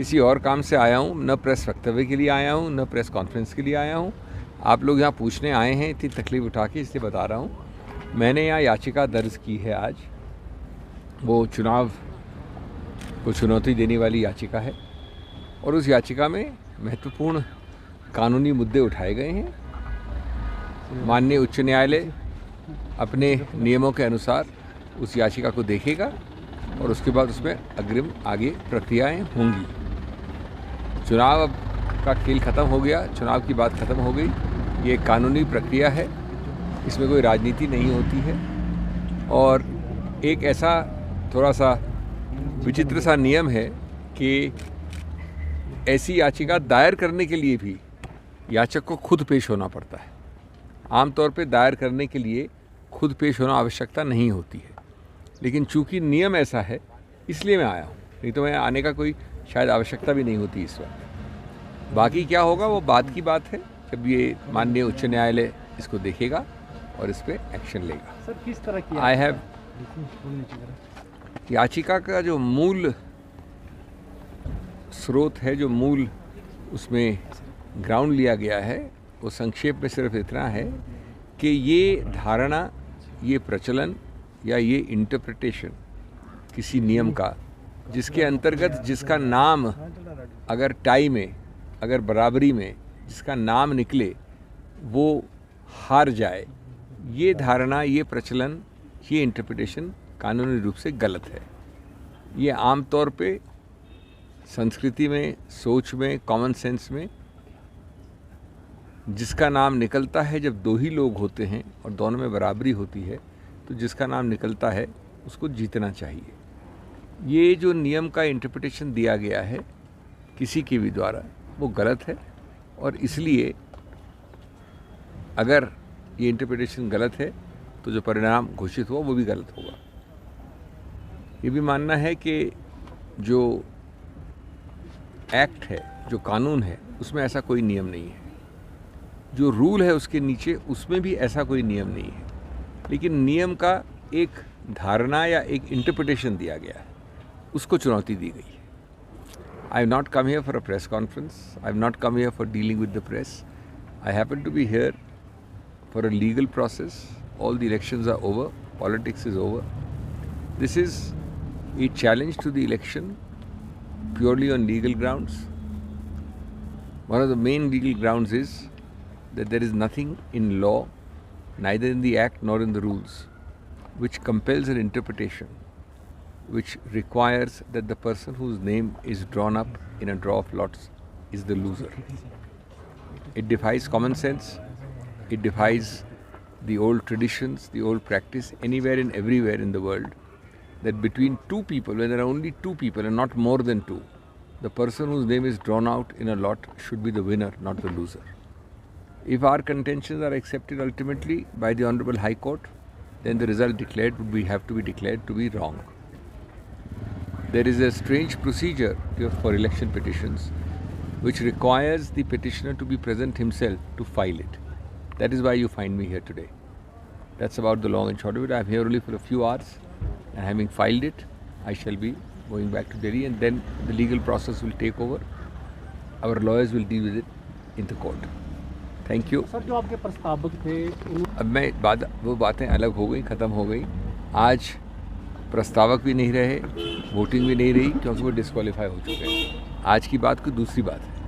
किसी और काम से आया हूँ, न प्रेस वक्तव्य के लिए आया हूँ, न प्रेस कॉन्फ्रेंस के लिए आया हूँ। आप लोग यहाँ पूछने आए हैं, इतनी तकलीफ़ उठा के, इसलिए बता रहा हूँ। मैंने यहाँ याचिका दर्ज की है आज। वो चुनाव को चुनौती देने वाली याचिका है और उस याचिका में महत्वपूर्ण कानूनी मुद्दे उठाए गए हैं। माननीय उच्च न्यायालय अपने नियमों के अनुसार उस याचिका को देखेगा और उसके बाद उसमें अग्रिम आगे प्रक्रियाएं होंगी। चुनाव अब का खेल ख़त्म हो गया, चुनाव की बात ख़त्म हो गई। ये कानूनी प्रक्रिया है, इसमें कोई राजनीति नहीं होती है। और एक ऐसा थोड़ा सा विचित्र सा नियम है कि ऐसी याचिका दायर करने के लिए भी याचक को खुद पेश होना पड़ता है। आमतौर पे दायर करने के लिए खुद पेश होना आवश्यकता नहीं होती है, लेकिन चूंकि नियम ऐसा है इसलिए मैं आया हूँ, नहीं तो मैं आने का कोई शायद आवश्यकता भी नहीं होती इस वक्त। बाकी क्या होगा वो बाद की बात है, जब ये माननीय उच्च न्यायालय इसको देखेगा और इस पर एक्शन लेगा। सर किस तरह की आई हैव याचिका का जो मूल स्रोत है, जो मूल उसमें ग्राउंड लिया गया है, वो संक्षेप में सिर्फ इतना है कि ये धारणा, ये प्रचलन या ये इंटरप्रिटेशन किसी नियम का जिसके अंतर्गत जिसका नाम अगर टाई में, अगर बराबरी में जिसका नाम निकले वो हार जाए, ये धारणा, ये प्रचलन, ये इंटरप्रिटेशन कानूनी रूप से गलत है। ये आमतौर पे संस्कृति में, सोच में, कॉमन सेंस में जिसका नाम निकलता है जब दो ही लोग होते हैं और दोनों में बराबरी होती है, तो जिसका नाम निकलता है उसको जीतना चाहिए। ये जो नियम का इंटरप्रिटेशन दिया गया है किसी के भी द्वारा, वो गलत है और इसलिए अगर ये इंटरप्रिटेशन गलत है तो जो परिणाम घोषित हुआ वो भी गलत होगा। ये भी मानना है कि जो एक्ट है, जो कानून है, उसमें ऐसा कोई नियम नहीं है। जो रूल है उसके नीचे, उसमें भी ऐसा कोई नियम नहीं है, लेकिन नियम का एक धारणा या एक इंटरप्रिटेशन दिया गया है, उसको चुनौती दी गई है। I have not come here for a press conference, I have not come here for dealing with the press. I happen to be here for a legal process. All the elections are over, politics is over. This is a challenge to the election purely on legal grounds. One of the main legal grounds is that there is nothing in law, neither in the act nor in the rules, which compels an interpretation, which requires that the person whose name is drawn up in a draw of lots is the loser. It defies common sense, it defies the old traditions, the old practice anywhere and everywhere in the world, that between two people, when there are only two people and not more than two, the person whose name is drawn out in a lot should be the winner, not the loser. If our contentions are accepted ultimately by the Honorable High Court, then the result declared would have to be declared to be wrong. There is a strange procedure for election petitions which requires the petitioner to be present himself to file it. That is why you find me here today. That's about the long and short of it. I am here only for a few hours. And having filed it, I shall be going back to Delhi, and then the legal process will take over. Our lawyers will deal with it in the court. Thank you. Sir जो आपके प्रस्तावक थे अब मैं वो बातें अलग हो गई, ख़त्म हो गई। आज प्रस्तावक भी नहीं रहे, वोटिंग भी नहीं रही, क्योंकि वो डिस्क्वालीफाई हो चुके हैं। आज की बात कोई दूसरी बात है।